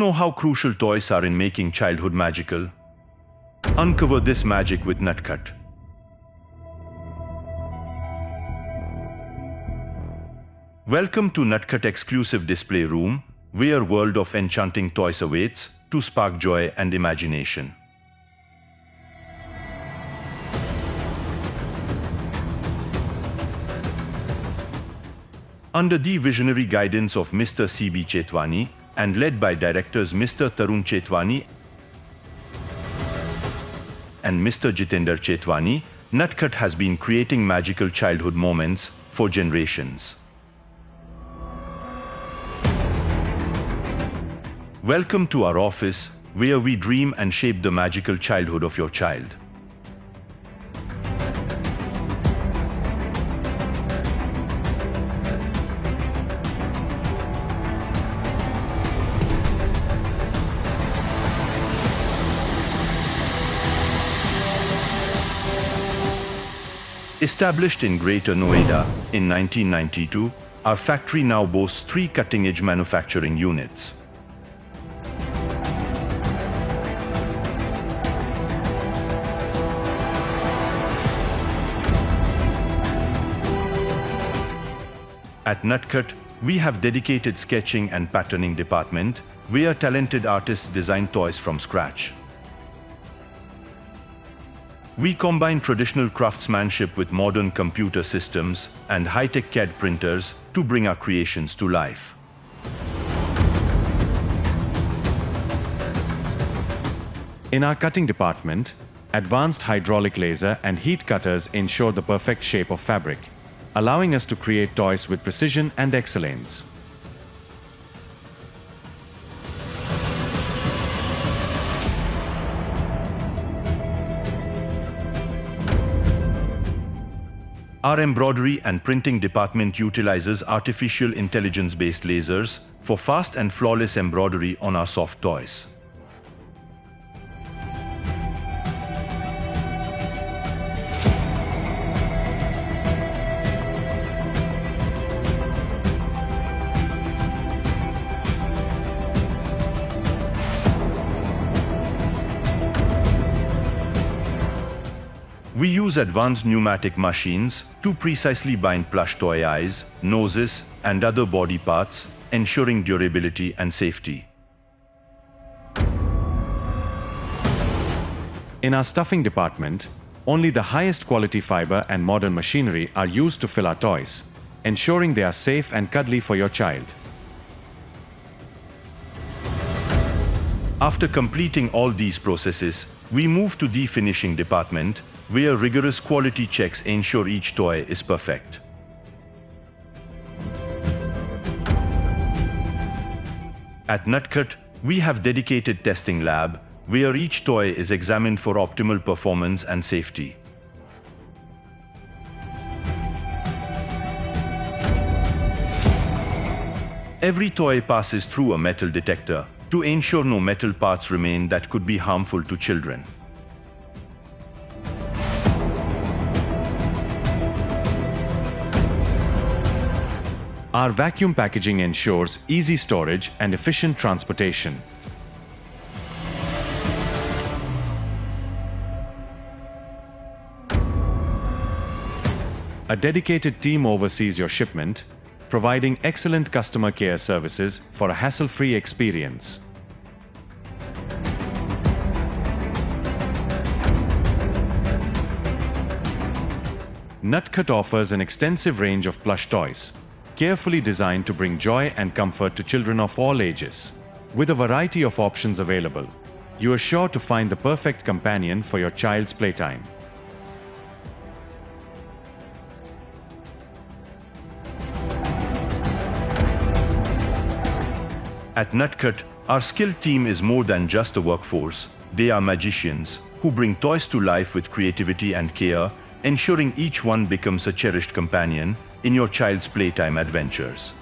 know how crucial toys are in making childhood magical? Uncover this magic with Natkhat. Welcome to Natkhat exclusive display room, where a world of enchanting toys awaits to spark joy and imagination. Under the visionary guidance of Mr. C.B. Chetwani and led by directors Mr. Tarun Chetwani and Mr. Jitender Chetwani, Natkhat has been creating magical childhood moments for generations. Welcome to our office, where we dream and shape the magical childhood of your child. Established in Greater Noida in 1992, our factory now boasts 3 cutting-edge manufacturing units. At Natkhat, we have dedicated sketching and patterning department, where talented artists design toys from scratch. We combine traditional craftsmanship with modern computer systems and high-tech CAD printers to bring our creations to life. In our cutting department, advanced hydraulic laser and heat cutters ensure the perfect shape of fabric, allowing us to create toys with precision and excellence. Our embroidery and printing department utilizes artificial intelligence-based lasers for fast and flawless embroidery on our soft toys. We use advanced pneumatic machines to precisely bind plush toy eyes, noses, and other body parts, ensuring durability and safety. In our stuffing department, only the highest quality fiber and modern machinery are used to fill our toys, ensuring they are safe and cuddly for your child. After completing all these processes, we move to the finishing department, where rigorous quality checks ensure each toy is perfect. At Natkhat, we have dedicated testing lab, where each toy is examined for optimal performance and safety. Every toy passes through a metal detector to ensure no metal parts remain that could be harmful to children. Our vacuum packaging ensures easy storage and efficient transportation. A dedicated team oversees your shipment, providing excellent customer care services for a hassle-free experience. Natkhat offers an extensive range of plush toys, carefully designed to bring joy and comfort to children of all ages. With a variety of options available, you are sure to find the perfect companion for your child's playtime. At Natkhat, our skilled team is more than just a workforce. They are magicians who bring toys to life with creativity and care, ensuring each one becomes a cherished companion in your child's playtime adventures.